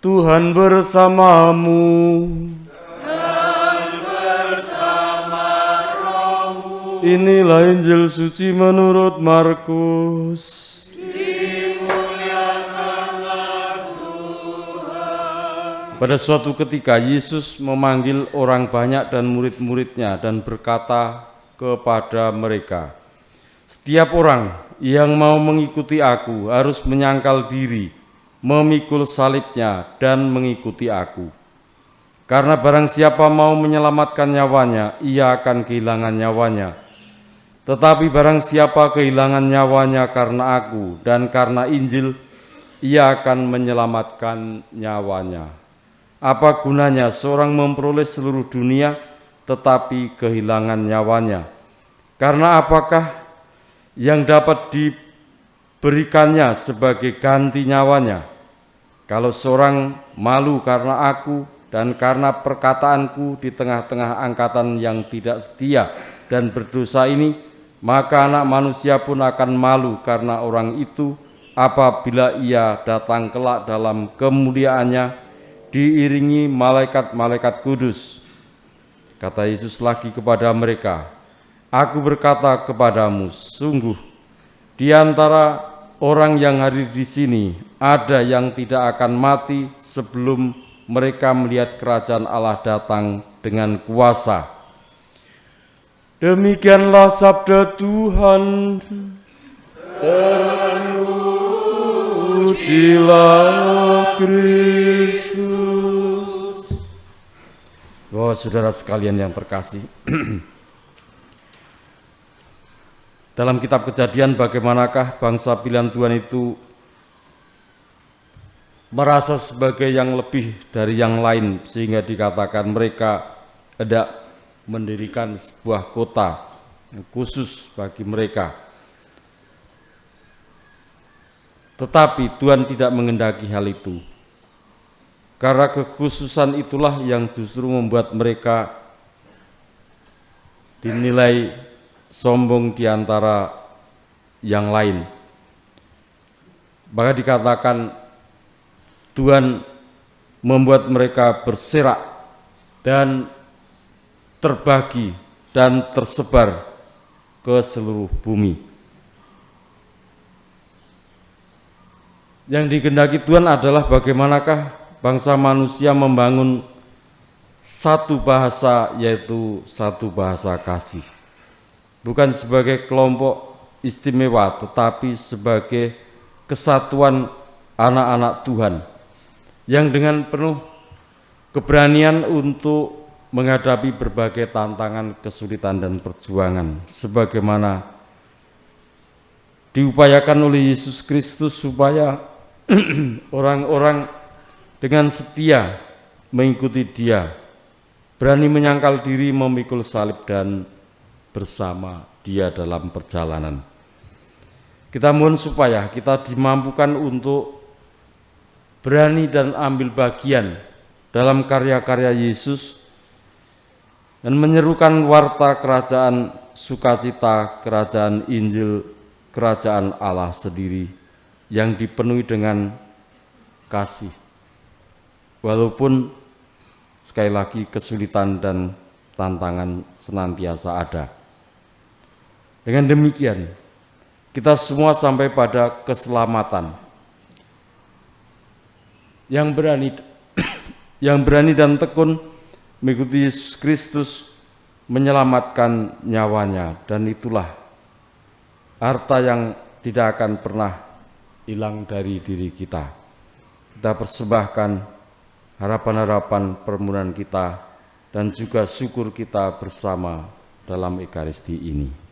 Tuhan bersamamu. Dan bersama rohmu. Inilah Injil suci menurut Markus. Pada suatu ketika Yesus memanggil orang banyak dan murid-muridnya dan berkata kepada mereka, "Setiap orang yang mau mengikuti aku harus menyangkal diri, memikul salibnya dan mengikuti aku. Karena barang siapa mau menyelamatkan nyawanya, ia akan kehilangan nyawanya. Tetapi barang siapa kehilangan nyawanya karena aku dan karena Injil, ia akan menyelamatkan nyawanya. Apa gunanya seorang memperoleh seluruh dunia tetapi kehilangan nyawanya? Karena apakah yang dapat diberikannya sebagai ganti nyawanya? Kalau seorang malu karena aku dan karena perkataanku di tengah-tengah angkatan yang tidak setia dan berdosa ini, maka Anak Manusia pun akan malu karena orang itu apabila ia datang kelak dalam kemuliaannya diiringi malaikat-malaikat kudus." Kata Yesus lagi kepada mereka, "Aku berkata kepadamu, sungguh di antara orang yang hadir di sini ada yang tidak akan mati sebelum mereka melihat kerajaan Allah datang dengan kuasa." Demikianlah sabda Tuhan. Terpujilah Kristus. Oh, saudara sekalian yang terkasih, dalam kitab Kejadian bagaimanakah bangsa pilihan Tuhan itu merasa sebagai yang lebih dari yang lain sehingga dikatakan mereka hendak mendirikan sebuah kota yang khusus bagi mereka. Tetapi Tuhan tidak menghendaki hal itu. Karena kekhususan itulah yang justru membuat mereka dinilai sombong di antara yang lain. Bahkan dikatakan Tuhan membuat mereka berserak dan terbagi dan tersebar ke seluruh bumi. Yang dikehendaki Tuhan adalah bagaimanakah bangsa manusia membangun satu bahasa, yaitu satu bahasa kasih. Bukan sebagai kelompok istimewa, tetapi sebagai kesatuan anak-anak Tuhan yang dengan penuh keberanian untuk menghadapi berbagai tantangan, kesulitan, dan perjuangan sebagaimana diupayakan oleh Yesus Kristus supaya orang-orang dengan setia mengikuti Dia, berani menyangkal diri, memikul salib, dan bersama Dia dalam perjalanan. Kita mohon supaya kita dimampukan untuk berani dan ambil bagian dalam karya-karya Yesus dan menyerukan warta kerajaan sukacita, kerajaan Injil, kerajaan Allah sendiri yang dipenuhi dengan kasih. Walaupun sekali lagi kesulitan dan tantangan senantiasa ada. Dengan demikian, kita semua sampai pada keselamatan. Yang berani dan tekun mengikuti Yesus Kristus menyelamatkan nyawanya, dan itulah harta yang tidak akan pernah hilang dari diri kita. Kita persembahkan harapan-harapan permohonan kita dan juga syukur kita bersama dalam Ekaristi ini.